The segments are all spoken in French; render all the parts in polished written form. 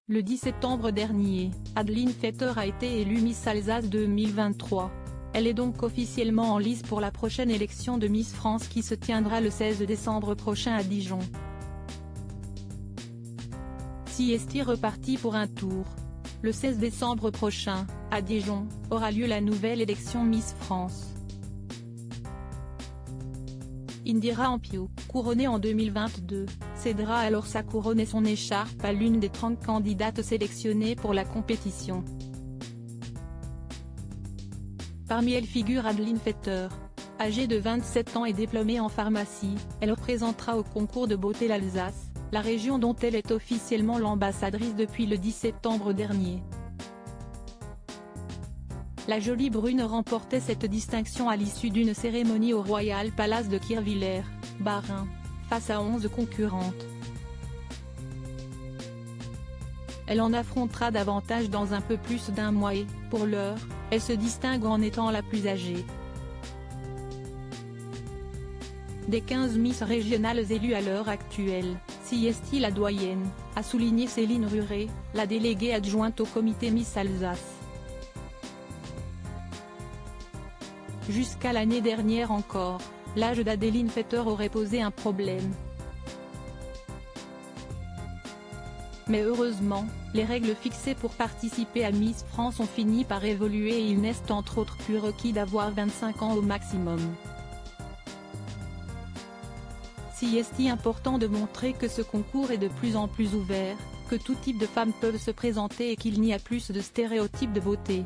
Le 10 septembre dernier, Adeline Fetter a été élue Miss Alsace 2023. Elle est donc officiellement en lice pour la prochaine élection de Miss France qui se tiendra le 16 décembre prochain à Dijon. CST reparti pour un tour. Le 16 décembre prochain, à Dijon, aura lieu la nouvelle élection Miss France. Indira Ampiou, couronnée en 2022, cédera alors sa couronne et son écharpe à l'une des 30 candidates sélectionnées pour la compétition. Parmi elles figure Adeline Fetter. Âgée de 27 ans et diplômée en pharmacie, elle représentera au concours de beauté l'Alsace, la région dont elle est officiellement l'ambassadrice depuis le 10 septembre dernier. La jolie brune remportait cette distinction à l'issue d'une cérémonie au Royal Palace de Kirchwiller, Bas-Rhin, face à 11 concurrentes. Elle en affrontera davantage dans un peu plus d'un mois et, pour l'heure, elle se distingue en étant la plus âgée. Des 15 Miss régionales élues à l'heure actuelle, CST la doyenne, a souligné Céline Ruret, la déléguée adjointe au comité Miss Alsace. Jusqu'à l'année dernière encore, l'âge d'Adeline Fetter aurait posé un problème. Mais heureusement, les règles fixées pour participer à Miss France ont fini par évoluer et il n'est entre autres plus requis d'avoir 25 ans au maximum. CST important de montrer que ce concours est de plus en plus ouvert, que tout type de femmes peuvent se présenter et qu'il n'y a plus de stéréotypes de beauté.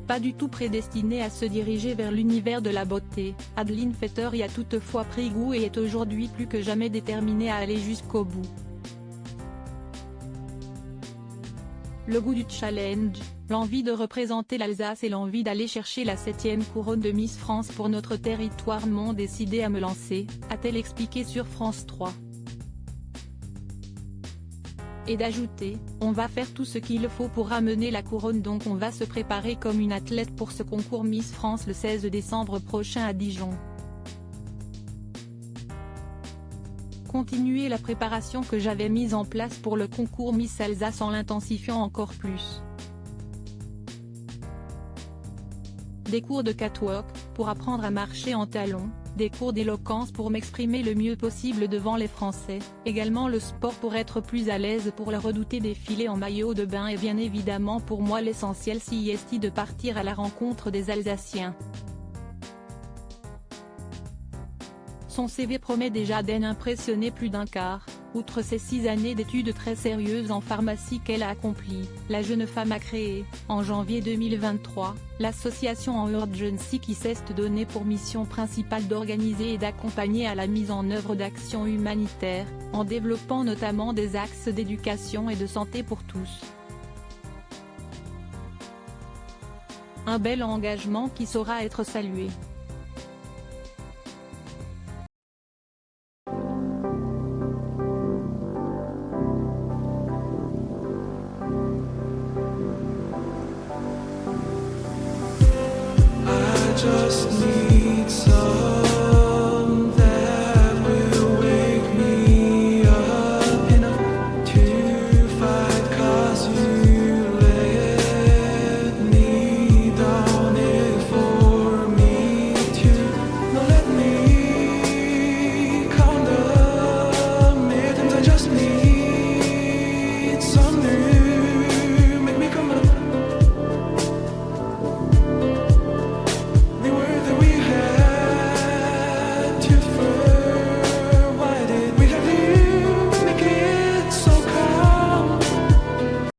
Pas du tout prédestinée à se diriger vers l'univers de la beauté, Adeline Fetter y a toutefois pris goût et est aujourd'hui plus que jamais déterminée à aller jusqu'au bout. Le goût du challenge, l'envie de représenter l'Alsace et l'envie d'aller chercher la 7e couronne de Miss France pour notre territoire m'ont décidé à me lancer, a-t-elle expliqué sur France 3. Et d'ajouter, on va faire tout ce qu'il faut pour ramener la couronne donc on va se préparer comme une athlète pour ce concours Miss France le 16 décembre prochain à Dijon. Continuer la préparation que j'avais mise en place pour le concours Miss Alsace en l'intensifiant encore plus. Des cours de catwalk, pour apprendre à marcher en talons, des cours d'éloquence pour m'exprimer le mieux possible devant les Français, également le sport pour être plus à l'aise pour le redouter défiler en maillot de bain et bien évidemment pour moi l'essentiel CST de partir à la rencontre des Alsaciens. Son CV promet déjà d'en impressionner plus d'un quart. Outre ses 6 années d'études très sérieuses en pharmacie qu'elle a accomplies, la jeune femme a créé, en janvier 2023, l'association En Urgency qui s'est donnée pour mission principale d'organiser et d'accompagner à la mise en œuvre d'actions humanitaires, en développant notamment des axes d'éducation et de santé pour tous. Un bel engagement qui saura être salué. Just need some